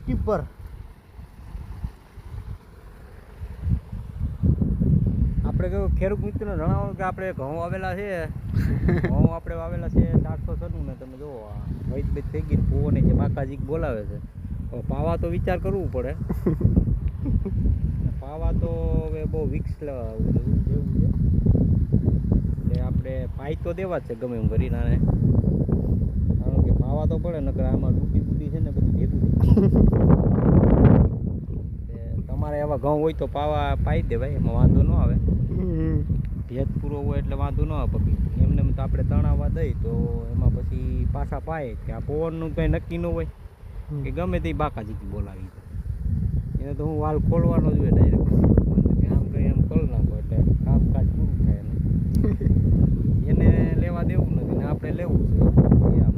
50 પર આપણે કેવું ખેડૂત મિત્રોને જણાવો કે આપણે ઘઉં વાવેલા છે ઘઉં આપણે વાવેલા છે 496 ને તમે જુઓ આ વૈદ થઈ ગઈ પોને જે બાકાજી બોલાવે છે હવે પાવા તો વિચાર કરવું પડે પાવા તો હવે બહુ વિક્સ જેવું છે એટલે આપણે પાઈ તો દેવા જ છે ગમે એમ કરીને કારણ કે પાવા તો પડે નકર આમાં ડૂટી બૂટી છે ને બધું ભેગું થઈ તમારે એવા ઘઉં હોય તો પાવા પાઈ દેવાય એમાં વાંધો ન આવે ભેજ પૂરો હોય એટલે વાંધો ન આવે પકી એમને તો આપણે તણાવવા દઈ તો એમાં પછી પાછા પાય કે આ પવનનું કંઈ નક્કી ન હોય કે ગમે તે બાકાજી બોલાવી એને તો હું વાલ ખોલવાનો જ હોય ડાયરેક્ટ આમ કંઈ એમ કરી નાખો એટલે કામકાજ પૂરું થાય એને લેવા દેવું નથી ને આપણે લેવું છે આમ